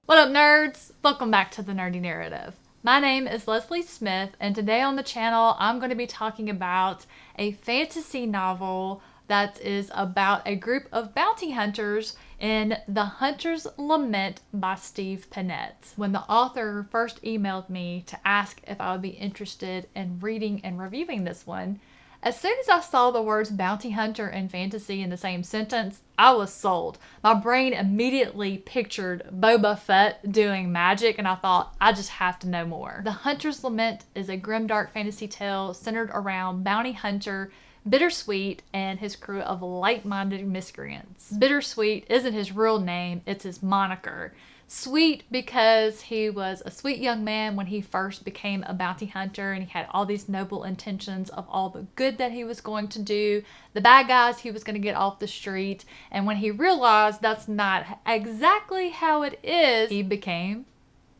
What up, nerds? Welcome back to the Nerdy Narrative. My name is Leslie Smith, and today on the channel I'm going to be talking about a fantasy novel that is about a group of bounty hunters in The Hunter's Lament by Steve Pannett. When the author first emailed me to ask if I would be interested in reading and reviewing this one, as soon as I saw the words bounty hunter and fantasy in the same sentence, I was sold. My brain immediately pictured Boba Fett doing magic, and I thought, I just have to know more. The Hunter's Lament is a grimdark fantasy tale centered around bounty hunter Bittersweet and his crew of light-minded miscreants. Bittersweet isn't his real name, it's his moniker. Sweet because he was a sweet young man when he first became a bounty hunter, and he had all these noble intentions of all the good that he was going to do, the bad guys he was going to get off the street, and when he realized that's not exactly how it is, he became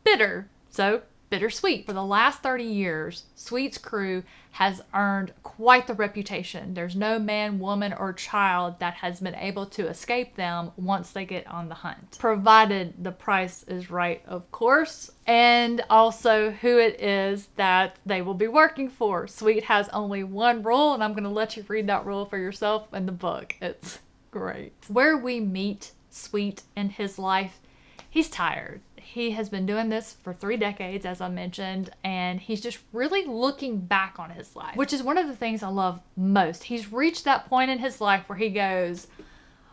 bitter. So bittersweet. For the last 30 years, Sweet's crew has earned quite the reputation. There's no man, woman, or child that has been able to escape them once they get on the hunt. Provided the price is right, of course, and also who it is that they will be working for. Sweet has only one rule, and I'm going to let you read that rule for yourself in the book. It's great. Where we meet Sweet in his life, he's tired. He has been doing this for 3 decades, as I mentioned, and he's just really looking back on his life, which is one of the things I love most. He's reached that point in his life where he goes,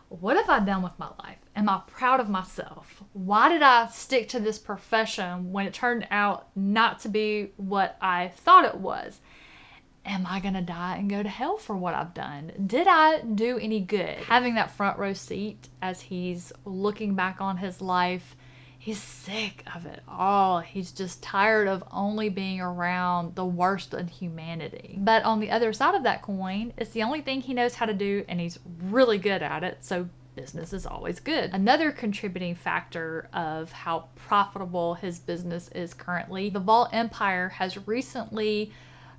what have I done with my life? Am I proud of myself? Why did I stick to this profession when it turned out not to be what I thought it was? Am I gonna die and go to hell for what I've done? Did I do any good? Having that front row seat as he's looking back on his life, he's sick of it all. He's just tired of only being around the worst in humanity. But on the other side of that coin, it's the only thing he knows how to do, and he's really good at it, so business is always good. Another contributing factor of how profitable his business is currently, the Vol Empire has recently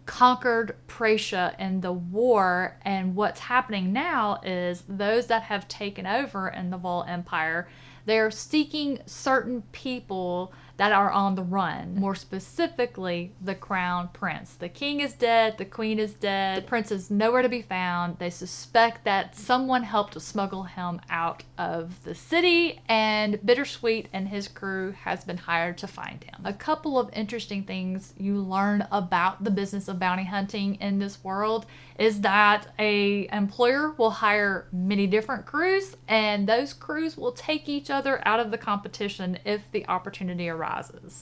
conquered Prussia in the war, and what's happening now is those that have taken over in the Vol Empire, they're seeking certain people that are on the run. More specifically, the crown prince. The king is dead, the queen is dead, the prince is nowhere to be found. They suspect that someone helped smuggle him out of the city, and Bittersweet and his crew has been hired to find him. A couple of interesting things you learn about the business of bounty hunting in this world is that a employer will hire many different crews, and those crews will take each other out of the competition if the opportunity arises.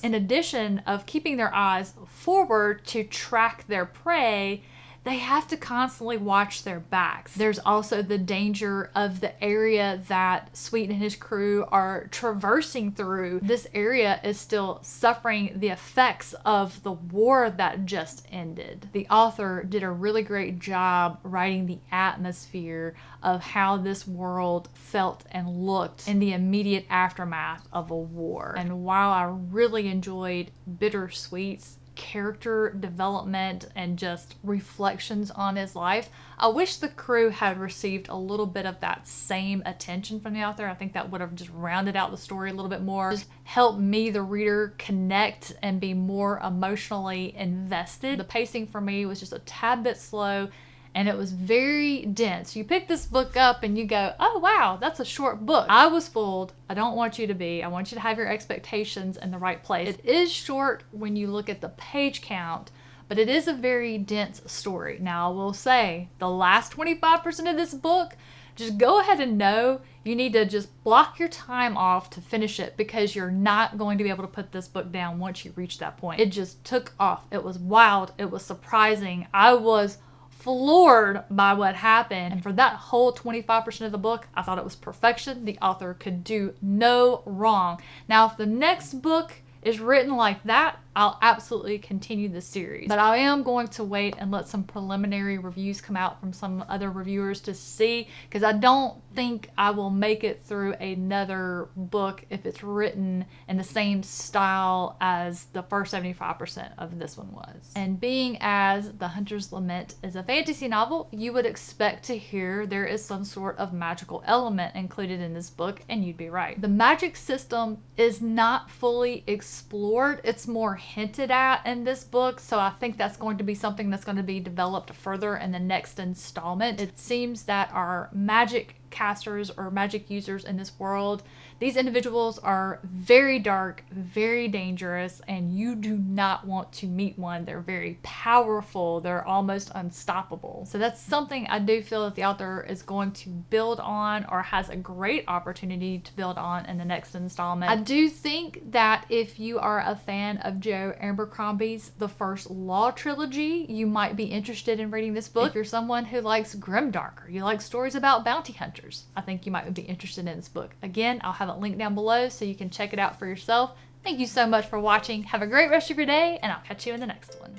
In addition of keeping their eyes forward to track their prey, they have to constantly watch their backs. There's also the danger of the area that Sweet and his crew are traversing through. This area is still suffering the effects of the war that just ended. The author did a really great job writing the atmosphere of how this world felt and looked in the immediate aftermath of a war. And while I really enjoyed Bittersweet's character development and just reflections on his life, I wish the crew had received a little bit of that same attention from the author. I think that would have just rounded out the story a little bit more, just helped me, the reader, connect and be more emotionally invested. The pacing for me was just a tad bit slow, and it was very dense. You pick this book up and you go, oh wow, that's a short book. I was fooled. I don't want you to be. I want you to have your expectations in the right place. It is short when you look at the page count, but it is a very dense story. Now I will say, the last 25% of this book, just go ahead and know you need to just block your time off to finish it, because you're not going to be able to put this book down once you reach that point. It just took off. It was wild. It was surprising. I was floored by what happened, and for that whole 25% of the book, I thought it was perfection. The author could do no wrong. Now, if the next book is written like that, I'll absolutely continue the series. But I am going to wait and let some preliminary reviews come out from some other reviewers to see, because I don't think I will make it through another book if it's written in the same style as the first 75% of this one was. And being as The Hunter's Lament is a fantasy novel, you would expect to hear there is some sort of magical element included in this book, and you'd be right. The magic system is not fully explored. It's more hinted at in this book, so I think that's going to be something that's going to be developed further in the next installment. It seems that our magic casters or magic users in this world, these individuals are very dark, very dangerous, and you do not want to meet one. They're very powerful. They're almost unstoppable. So that's something I do feel that the author is going to build on, or has a great opportunity to build on in the next installment. I do think that if you are a fan of Joe Abercrombie's The First Law trilogy, you might be interested in reading this book. If you're someone who likes grimdark, or you like stories about bounty hunters, I think you might be interested in this book. Again, I'll have it linked down below so you can check it out for yourself. Thank you so much for watching. Have a great rest of your day, and I'll catch you in the next one.